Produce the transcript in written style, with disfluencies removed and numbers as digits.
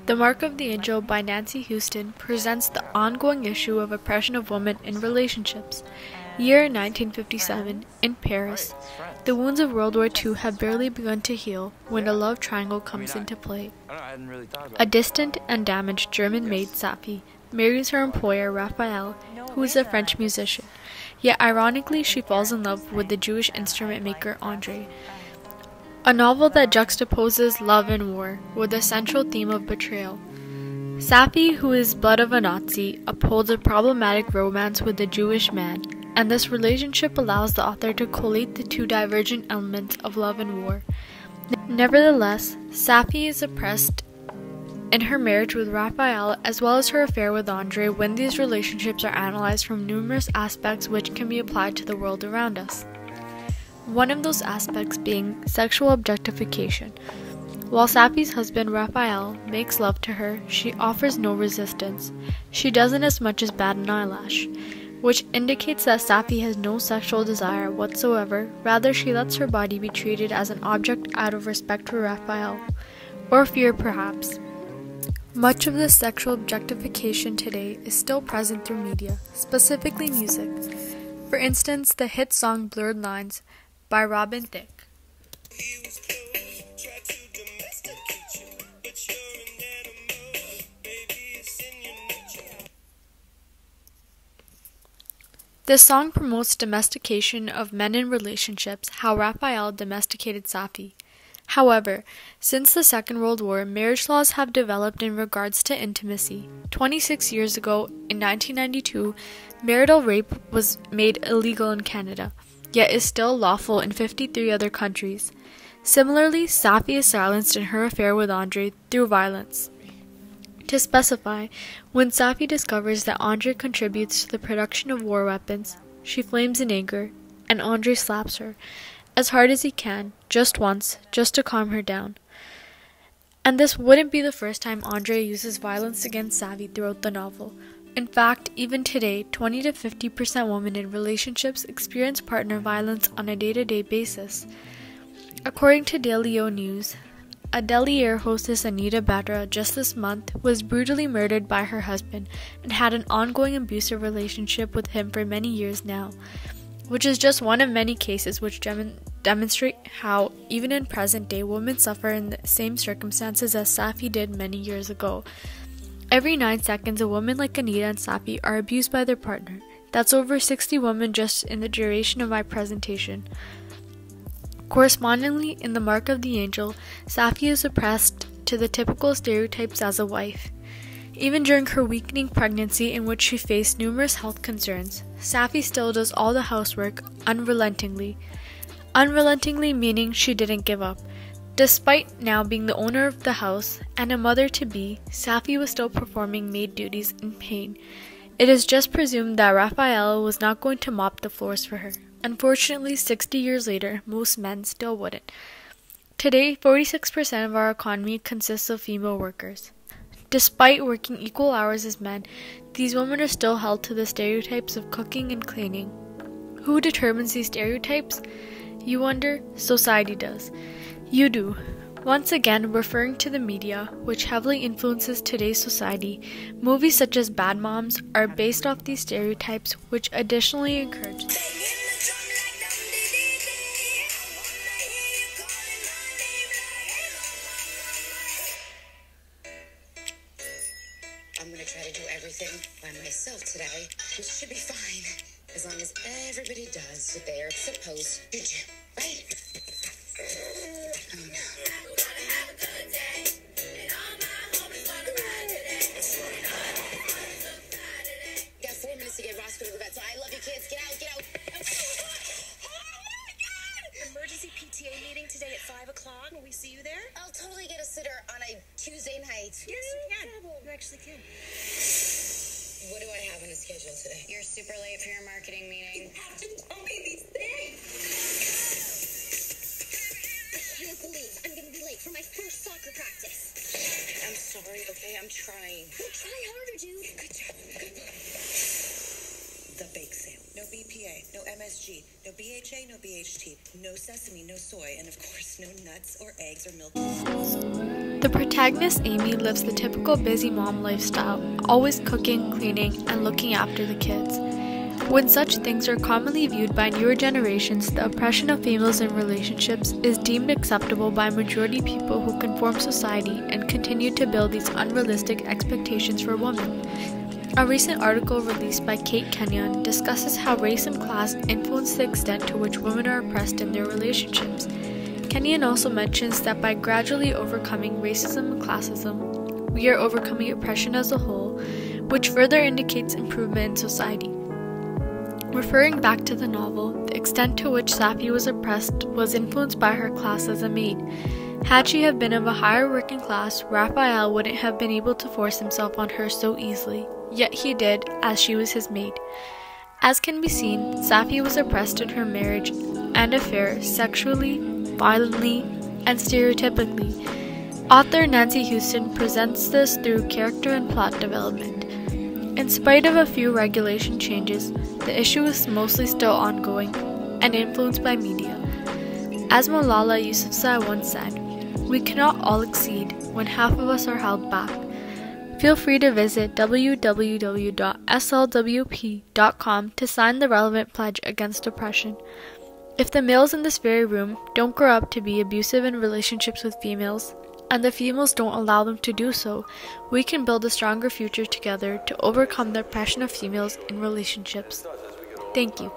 The Mark of the Angel by Nancy Houston presents the ongoing issue of oppression of women in relationships. Year 1957, in Paris. The wounds of World War II have barely begun to heal when a love triangle comes into play. A distant and damaged German maid, Safi, marries her employer, Raphael, who is a French musician. Yet ironically, she falls in love with the Jewish instrument maker, Andre. A novel that juxtaposes love and war, with a central theme of betrayal. Safi, who is blood of a Nazi, upholds a problematic romance with a Jewish man, and this relationship allows the author to collate the two divergent elements of love and war. Nevertheless, Safi is oppressed in her marriage with Raphael as well as her affair with Andre when these relationships are analyzed from numerous aspects which can be applied to the world around us. One of those aspects being sexual objectification. While Safi's husband, Raphael, makes love to her, she offers no resistance. She doesn't as much as bat an eyelash, which indicates that Safi has no sexual desire whatsoever. Rather, she lets her body be treated as an object out of respect for Raphael, or fear perhaps. Much of this sexual objectification today is still present through media, specifically music. For instance, the hit song Blurred Lines by Robin Thicke. This song promotes domestication of men in relationships, how Raphael domesticated Safi. However, since the Second World War, marriage laws have developed in regards to intimacy. 26 years ago, in 1992, marital rape was made illegal in Canada, yet is still lawful in 53 other countries. Similarly, Safi is silenced in her affair with Andre through violence. To specify, when Safi discovers that Andre contributes to the production of war weapons, she flames in anger, and Andre slaps her, as hard as he can, just once, just to calm her down. And this wouldn't be the first time Andre uses violence against Safi throughout the novel. In fact, even today, 20 to 50% women in relationships experience partner violence on a day-to-day basis. According to Daily O News, a Delhi air hostess, Anita Batra, just this month was brutally murdered by her husband and had an ongoing abusive relationship with him for many years now, which is just one of many cases which demonstrate how, even in present day, women suffer in the same circumstances as Safi did many years ago. Every 9 seconds, a woman like Anita and Safi are abused by their partner. That's over 60 women just in the duration of my presentation. Correspondingly, in The Mark of the Angel, Safi is oppressed to the typical stereotypes as a wife. Even during her weakening pregnancy, in which she faced numerous health concerns, Safi still does all the housework unrelentingly. Unrelentingly meaning she didn't give up. Despite now being the owner of the house and a mother-to-be, Safi was still performing maid duties in pain. It is just presumed that Raphael was not going to mop the floors for her. Unfortunately, 60 years later, most men still wouldn't. Today, 46% of our economy consists of female workers. Despite working equal hours as men, these women are still held to the stereotypes of cooking and cleaning. Who determines these stereotypes? You wonder? Society does. You do. Once again, referring to the media, which heavily influences today's society, movies such as Bad Moms are based off these stereotypes, which additionally encourage I'm gonna try to do everything by myself today, which should be fine, as long as everybody does what they are supposed to do, right? Oh no. Got 4 minutes to get Roscoe to the vet, so I love you kids. Get out, get out. Emergency PTA meeting today at 5 o'clock. Will we see you there? I'll totally get a sitter on a Tuesday night. Yes, you can. You actually can. What do I have on the schedule today? You're super late for your marketing meeting. You have to tell me these things. I can't believe I'm going to be late for my first soccer practice. I'm sorry, okay? I'm trying. Well, try harder, dude. Good job. Good boy. The bake sale. No BPA, no MSG, no BHA, no BHT, no sesame, no soy, and of course no nuts or eggs or milk. The protagonist Amy lives the typical busy mom lifestyle, always cooking, cleaning, and looking after the kids. When such things are commonly viewed by newer generations, the oppression of females in relationships is deemed acceptable by majority people who conform society and continue to build these unrealistic expectations for women. A recent article released by Kate Kenyon discusses how race and class influence the extent to which women are oppressed in their relationships. Kenyon also mentions that by gradually overcoming racism and classism, we are overcoming oppression as a whole, which further indicates improvement in society. Referring back to the novel, the extent to which Safi was oppressed was influenced by her class as a maid. Had she have been of a higher working class, Raphael wouldn't have been able to force himself on her so easily, yet he did, as she was his maid. As can be seen, Safi was oppressed in her marriage and affair sexually, violently, and stereotypically. Author Nancy Houston presents this through character and plot development. In spite of a few regulation changes, the issue is mostly still ongoing and influenced by media. As Malala Yousafzai once said, "We cannot all exceed when half of us are held back." Feel free to visit www.slwp.com to sign the relevant pledge against oppression. If the males in this very room don't grow up to be abusive in relationships with females, and the females don't allow them to do so, we can build a stronger future together to overcome the oppression of females in relationships. Thank you.